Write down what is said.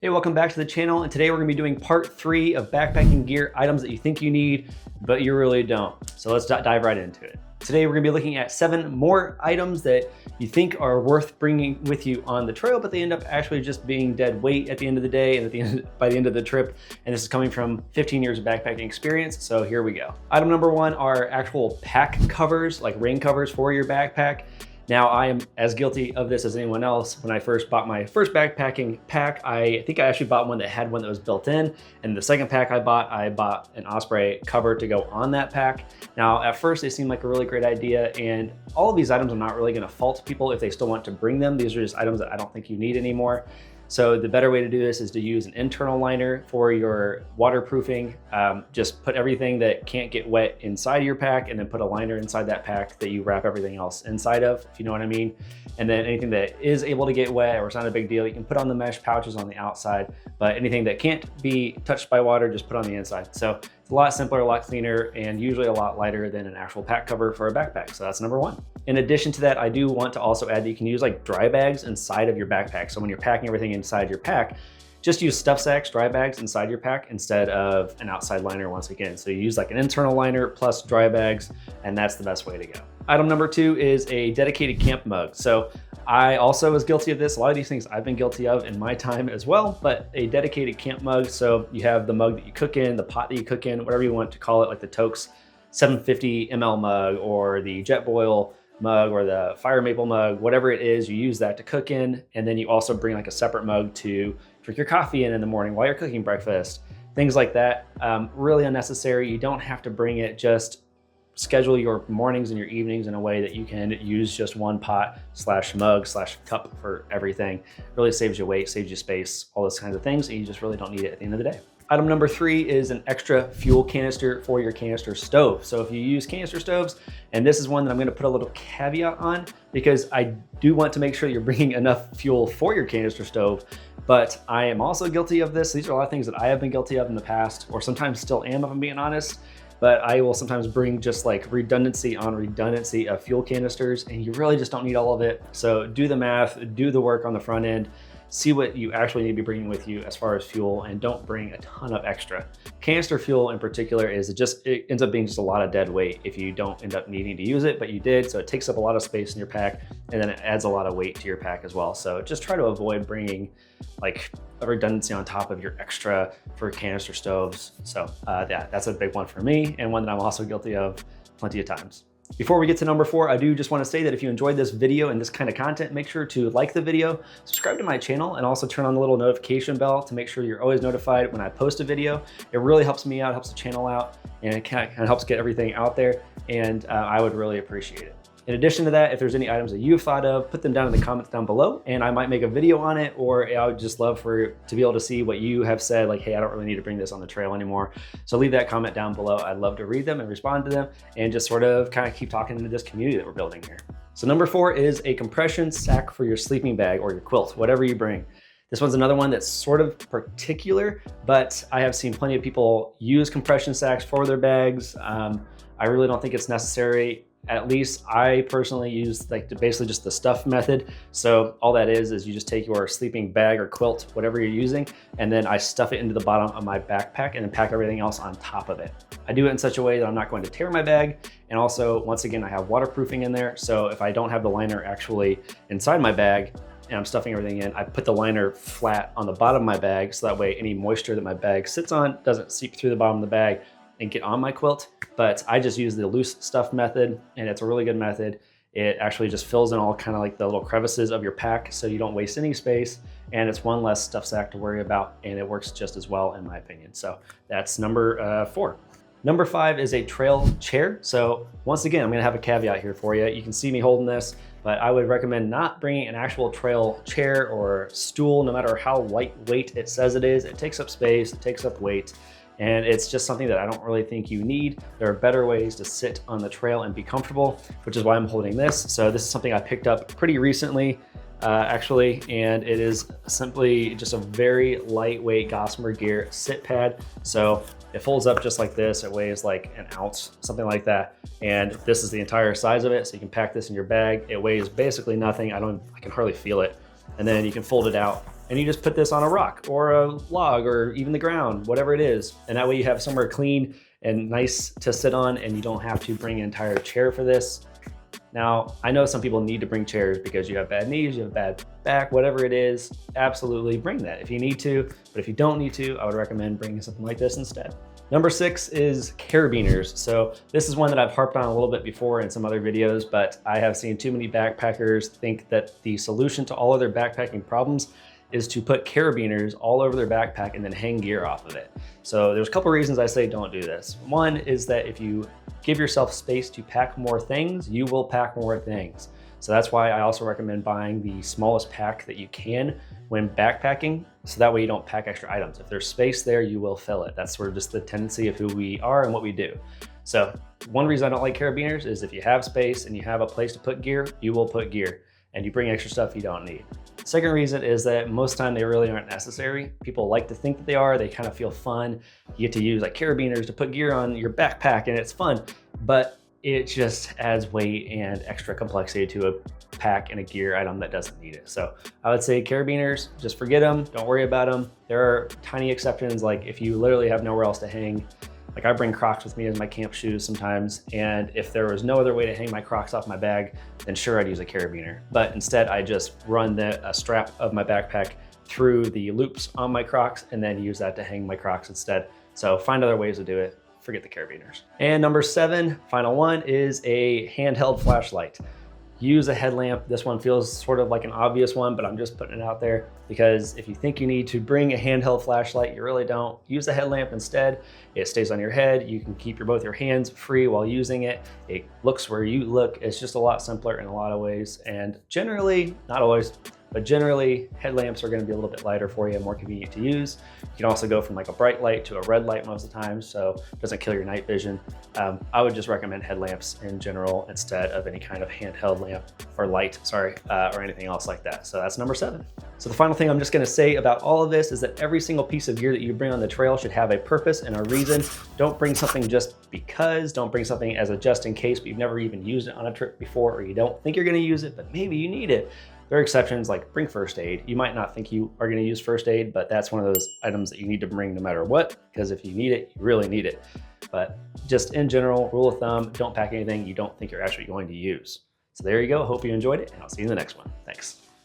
Hey, welcome back to the channel, and today we're gonna be doing part 3 of backpacking gear, items that you think you need, but you really don't. So let's dive right into it. Today we're gonna be looking at 7 more items that you think are worth bringing with you on the trail, but they end up actually just being dead weight at the end of the day and by the end of the trip. And this is coming from 15 years of backpacking experience, so here we go. Item number 1 are actual pack covers, like rain covers for your backpack. Now, I am as guilty of this as anyone else. When I first bought my first backpacking pack, I think I actually bought one that had one that was built in. And the second pack I bought an Osprey cover to go on that pack. Now, at first, they seemed like a really great idea. And all of these items, I'm not really gonna fault people if they still want to bring them. These are just items that I don't think you need anymore. So the better way to do this is to use an internal liner for your waterproofing. Just put everything that can't get wet inside your pack and then put a liner inside that pack that you wrap everything else inside of, if you know what I mean. And then anything that is able to get wet or it's not a big deal, you can put on the mesh pouches on the outside, but anything that can't be touched by water, just put on the inside. So it's a lot simpler, a lot cleaner, and usually a lot lighter than an actual pack cover for a backpack. So that's number 1. In addition to that, I do want to also add that you can use like dry bags inside of your backpack. So when you're packing everything inside your pack, just use stuff sacks, dry bags inside your pack instead of an outside liner once again. So you use like an internal liner plus dry bags, and that's the best way to go. Item number 2 is a dedicated camp mug. So I also was guilty of this. A lot of these things I've been guilty of in my time as well, but a dedicated camp mug. So you have the mug that you cook in, the pot that you cook in, whatever you want to call it, like the Toke's 750 ml mug or the Jetboil mug or the Fire Maple mug, whatever it is, you use that to cook in. And then you also bring like a separate mug to drink your coffee in the morning while you're cooking breakfast, things like that. Really unnecessary. You don't have to bring it. Just schedule your mornings and your evenings in a way that you can use just one pot slash mug slash cup for everything. Really saves you weight, saves you space, all those kinds of things. And you just really don't need it at the end of the day. Item number 3 is an extra fuel canister for your canister stove. So if you use canister stoves, and this is one that I'm gonna put a little caveat on because I do want to make sure you're bringing enough fuel for your canister stove, but I am also guilty of this. These are a lot of things that I have been guilty of in the past, or sometimes still am if I'm being honest, but I will sometimes bring just like redundancy on redundancy of fuel canisters, and you really just don't need all of it. So do the math, do the work on the front end, see what you actually need to be bringing with you as far as fuel, and don't bring a ton of extra. Canister fuel in particular it ends up being just a lot of dead weight if you don't end up needing to use it, but you did. So it takes up a lot of space in your pack, and then it adds a lot of weight to your pack as well. So just try to avoid bringing like a redundancy on top of your extra for canister stoves. So yeah, that's a big one for me, and one that I'm also guilty of plenty of times. Before we get to number 4, I do just want to say that if you enjoyed this video and this kind of content, make sure to like the video, subscribe to my channel, and also turn on the little notification bell to make sure you're always notified when I post a video. It really helps me out, helps the channel out, and it kind of helps get everything out there, and I would really appreciate it. In addition to that, if there's any items that you've thought of, put them down in the comments down below, and I might make a video on it, or I would just love to be able to see what you have said, like, hey, I don't really need to bring this on the trail anymore. So leave that comment down below. I'd love to read them and respond to them, and just sort of kind of keep talking into this community that we're building here. So number 4 is a compression sack for your sleeping bag or your quilt, whatever you bring. This one's another one that's sort of particular, but I have seen plenty of people use compression sacks for their bags. I really don't think it's necessary. At least I personally use like basically just the stuff method. So all that is you just take your sleeping bag or quilt, whatever you're using, and then I stuff it into the bottom of my backpack and then pack everything else on top of it. I do it in such a way that I'm not going to tear my bag. And also, once again, I have waterproofing in there. So if I don't have the liner actually inside my bag and I'm stuffing everything in, I put the liner flat on the bottom of my bag. So that way any moisture that my bag sits on doesn't seep through the bottom of the bag and get on my quilt. But I just use the loose stuff method, and it's a really good method. It actually just fills in all kind of like the little crevices of your pack so you don't waste any space, and it's one less stuff sack to worry about, and it works just as well in my opinion. So that's number 4. Number 5 is a trail chair. So once again, I'm gonna have a caveat here for you. You can see me holding this, but I would recommend not bringing an actual trail chair or stool, no matter how lightweight it says it is. It takes up space, it takes up weight, and it's just something that I don't really think you need. There are better ways to sit on the trail and be comfortable, which is why I'm holding this. So this is something I picked up pretty recently, actually, and it is simply just a very lightweight Gossamer Gear sit pad. So it folds up just like this. It weighs like an ounce, something like that. And this is the entire size of it. So you can pack this in your bag. It weighs basically nothing. I can hardly feel it. And then you can fold it out and you just put this on a rock or a log or even the ground, whatever it is. And that way you have somewhere clean and nice to sit on, and you don't have to bring an entire chair for this. Now, I know some people need to bring chairs because you have bad knees, you have bad back, whatever it is, absolutely bring that if you need to. But if you don't need to, I would recommend bringing something like this instead. Number 6 is carabiners. So this is one that I've harped on a little bit before in some other videos, but I have seen too many backpackers think that the solution to all of their backpacking problems is to put carabiners all over their backpack and then hang gear off of it. So there's a couple reasons I say don't do this. One is that if you give yourself space to pack more things, you will pack more things. So that's why I also recommend buying the smallest pack that you can when backpacking, so that way you don't pack extra items. If there's space there, you will fill it. That's sort of just the tendency of who we are and what we do. So one reason I don't like carabiners is if you have space and you have a place to put gear, you will put gear, and you bring extra stuff you don't need. Second reason is that most of the time they really aren't necessary. People like to think that they are. They kind of feel fun. You get to use like carabiners to put gear on your backpack and it's fun, but it just adds weight and extra complexity to a pack and a gear item that doesn't need it. So I would say carabiners, just forget them. Don't worry about them. There are tiny exceptions, like if you literally have nowhere else to hang. Like I bring Crocs with me as my camp shoes sometimes, and if there was no other way to hang my Crocs off my bag, then sure, I'd use a carabiner. But instead, I just run the strap of my backpack through the loops on my Crocs and then use that to hang my Crocs instead. So find other ways to do it. Forget the carabiners. And number 7, final one, is a handheld flashlight. Use a headlamp. This one feels sort of like an obvious one, but I'm just putting it out there because if you think you need to bring a handheld flashlight, you really don't. Use a headlamp instead. It stays on your head. You can keep both your hands free while using it. It looks where you look. It's just a lot simpler in a lot of ways. And generally, not always, but generally headlamps are going to be a little bit lighter for you and more convenient to use. You can also go from like a bright light to a red light most of the time, so it doesn't kill your night vision. I would just recommend headlamps in general instead of any kind of handheld lamp or light, or anything else like that. So that's number 7. So the final thing I'm just going to say about all of this is that every single piece of gear that you bring on the trail should have a purpose and a reason. Don't bring something just because. Don't bring something as a just in case, but you've never even used it on a trip before, or you don't think you're going to use it, but maybe you need it. There are exceptions, like bring first aid. You might not think you are going to use first aid, but that's one of those items that you need to bring no matter what, because if you need it, you really need it. But just in general, rule of thumb, don't pack anything you don't think you're actually going to use. So there you go. Hope you enjoyed it, and I'll see you in the next one. Thanks.